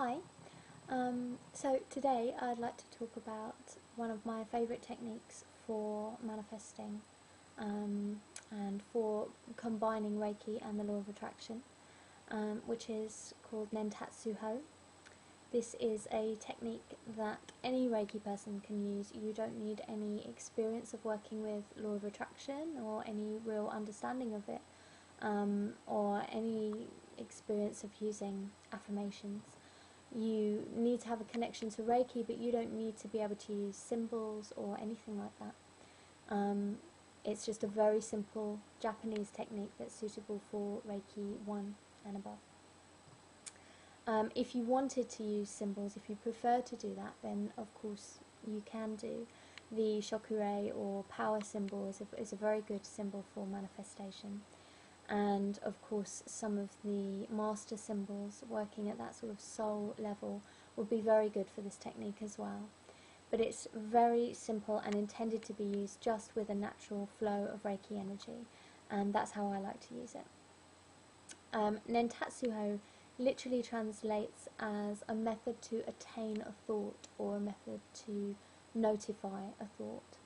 Hi, so today I'd like to talk about one of my favourite techniques for manifesting and for combining Reiki and the law of attraction, which is called Nentatsu. This is a technique that any Reiki person can use. You don't need any experience of working with law of attraction or any real understanding of it, or any experience of using affirmations. You need to have a connection to Reiki, but you don't need to be able to use symbols or anything like that. It's just a very simple Japanese technique that's suitable for Reiki 1 and above. If you wanted to use symbols, if you prefer to do that, then of course you can do. The Shokure or power symbol is a very good symbol for manifestation. And of course some of the master symbols working at that sort of soul level would be very good for this technique as well. But it's very simple and intended to be used just with a natural flow of Reiki energy, and that's how I like to use it. Nentatsu literally translates as a method to attain a thought or a method to notify a thought.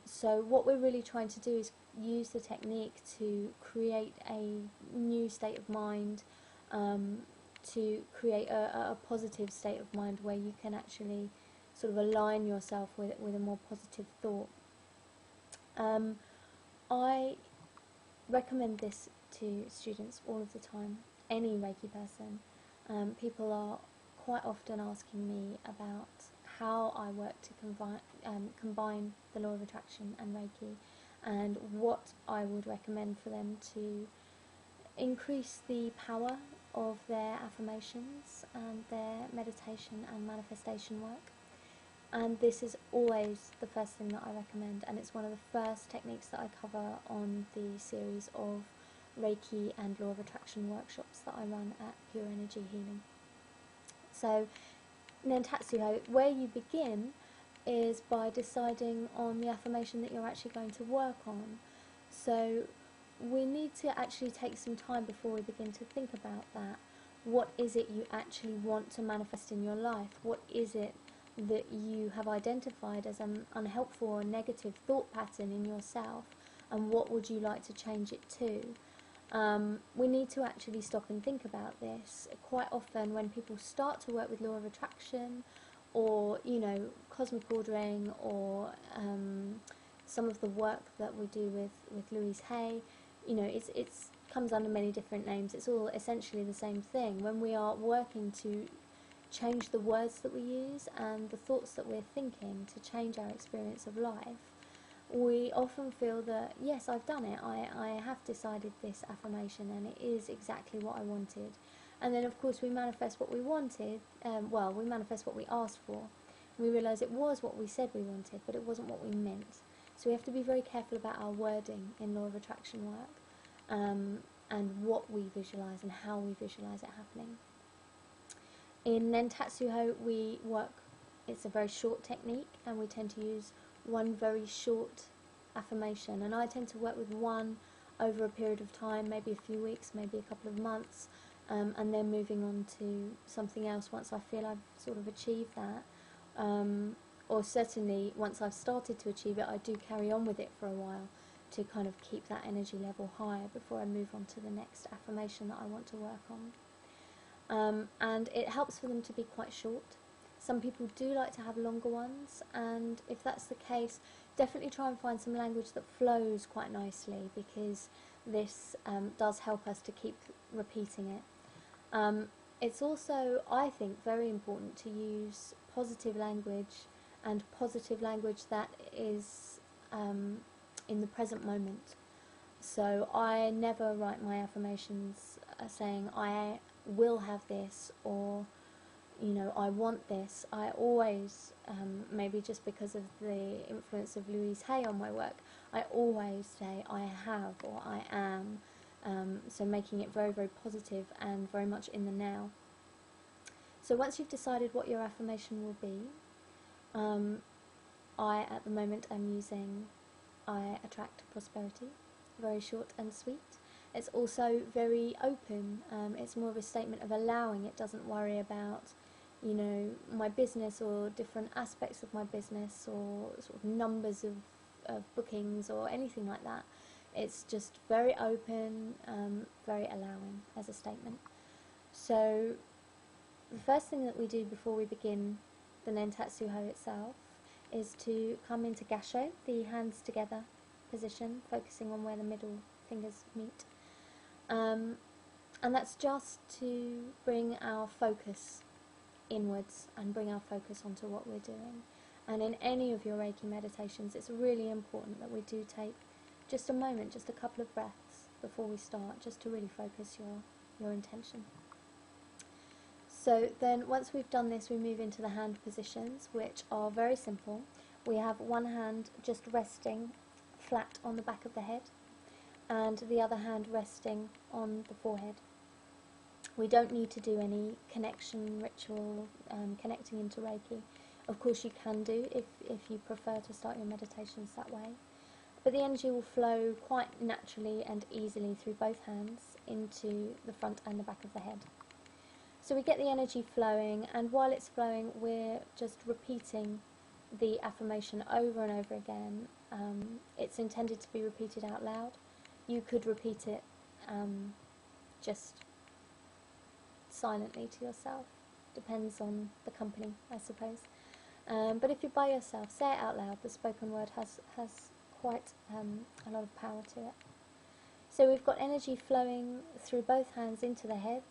So what we're really trying to do is use the technique to create a new state of mind, to create a positive state of mind where you can actually sort of align yourself with a more positive thought. I recommend this to students all of the time, any Reiki person. People are quite often asking me about how I work to combine the law of attraction and Reiki, and what I would recommend for them to increase the power of their affirmations and their meditation and manifestation work. And this is always the first thing that I recommend, and it's one of the first techniques that I cover on the series of Reiki and law of attraction workshops that I run at Pure Energy Healing. So Nentatsu, where you begin is by deciding on the affirmation that you're actually going to work on. So we need to actually take some time before we begin to think about that. What is it you actually want to manifest in your life? What is it that you have identified as an unhelpful or negative thought pattern in yourself, and what would you like to change it to? We need to actually stop and think about this. Quite often when people start to work with law of attraction, or cosmic ordering, or some of the work that we do with Louise Hay, it comes under many different names. It's all essentially the same thing. When we are working to change the words that we use and the thoughts that we're thinking to change our experience of life, we often feel that, yes, I've done it, I have decided this affirmation and it is exactly what I wanted. And then of course we manifest what we wanted, we manifest what we asked for. We realise it was what we said we wanted, but it wasn't what we meant. So we have to be very careful about our wording in law of attraction work, and what we visualise and how we visualise it happening. In Nentatsu we work, it's a very short technique, and we tend to use one very short affirmation, and I tend to work with one over a period of time, maybe a few weeks, maybe a couple of months, and then moving on to something else once I feel I've sort of achieved that, or certainly once I've started to achieve it, I do carry on with it for a while to kind of keep that energy level high before I move on to the next affirmation that I want to work on. And it helps for them to be quite short. Some people do like to have longer ones, and if that's the case, definitely try and find some language that flows quite nicely, because this does help us to keep repeating it. It's also, I think, very important to use positive language, and positive language that is in the present moment. So I never write my affirmations saying I will have this, or I want this. I always, maybe just because of the influence of Louise Hay on my work, I always say I have or I am, so making it very, very positive and very much in the now. So once you've decided what your affirmation will be, I at the moment am using I attract prosperity, very short and sweet, It's also very open. It's more of a statement of allowing. It doesn't worry about, you know, my business or different aspects of my business or sort of numbers of bookings or anything like that. It's just very open, very allowing as a statement. So the first thing that we do before we begin the Nentatsu Ho itself is to come into Gasho, the hands together position, focusing on where the middle fingers meet. And that's just to bring our focus inwards and bring our focus onto what we're doing. And in any of your Reiki meditations, it's really important that we do take just a moment, just a couple of breaths before we start, just to really focus your intention. So then once we've done this, we move into the hand positions, which are very simple. We have one hand just resting flat on the back of the head, and the other hand resting on the forehead. We don't need to do any connection ritual, connecting into Reiki. Of course you can do if you prefer to start your meditations that way. But the energy will flow quite naturally and easily through both hands into the front and the back of the head. So we get the energy flowing, and while it's flowing, we're just repeating the affirmation over and over again. It's intended to be repeated out loud. You could repeat it just silently to yourself. Depends on the company, I suppose. But if you're by yourself, say it out loud. The spoken word has quite a lot of power to it. So we've got energy flowing through both hands into the head,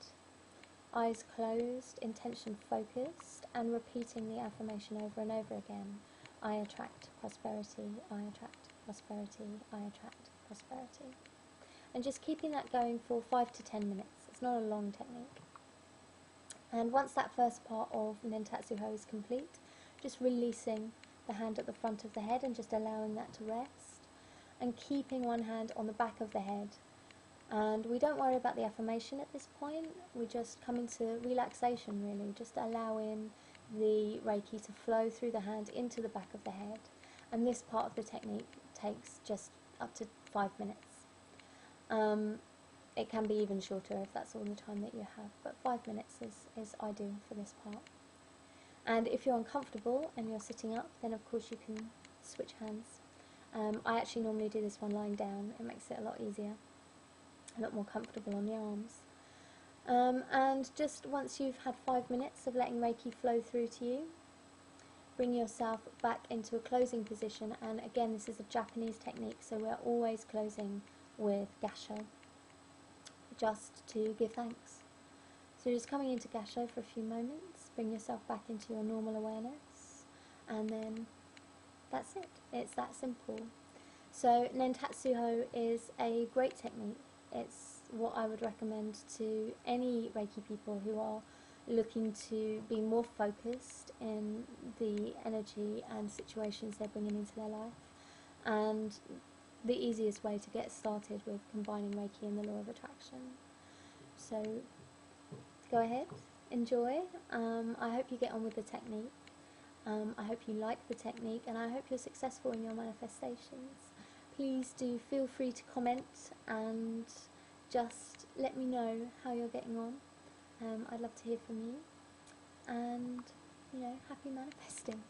eyes closed, intention focused, and repeating the affirmation over and over again. I attract prosperity, I attract prosperity, I attract prosperity. And just keeping that going for 5 to 10 minutes. It's not a long technique. And once that first part of Nentatsu Ho is complete, just releasing the hand at the front of the head and just allowing that to rest, and keeping one hand on the back of the head. And we don't worry about the affirmation at this point. We just come into relaxation, really, just allowing the Reiki to flow through the hand into the back of the head. And this part of the technique takes just up to 5 minutes. It can be even shorter if that's all the time that you have, but 5 minutes is ideal for this part. And if you're uncomfortable and you're sitting up, then of course you can switch hands. I actually normally do this one lying down. It makes it a lot easier, a lot more comfortable on the arms. And just once you've had 5 minutes of letting Reiki flow through to you, bring yourself back into a closing position. And again, this is a Japanese technique, so we're always closing with Gasho, just to give thanks. So just coming into Gasho for a few moments, bring yourself back into your normal awareness, and then that's it. It's that simple. So Nentatsu Ho is a great technique. It's what I would recommend to any Reiki people who are looking to be more focused in the energy and situations they're bringing into their life, and the easiest way to get started with combining Reiki and the law of attraction. So go ahead, enjoy. I hope you get on with the technique. I hope you like the technique, and I hope you're successful in your manifestations. Please do feel free to comment and just let me know how you're getting on. I'd love to hear from you, and happy manifesting.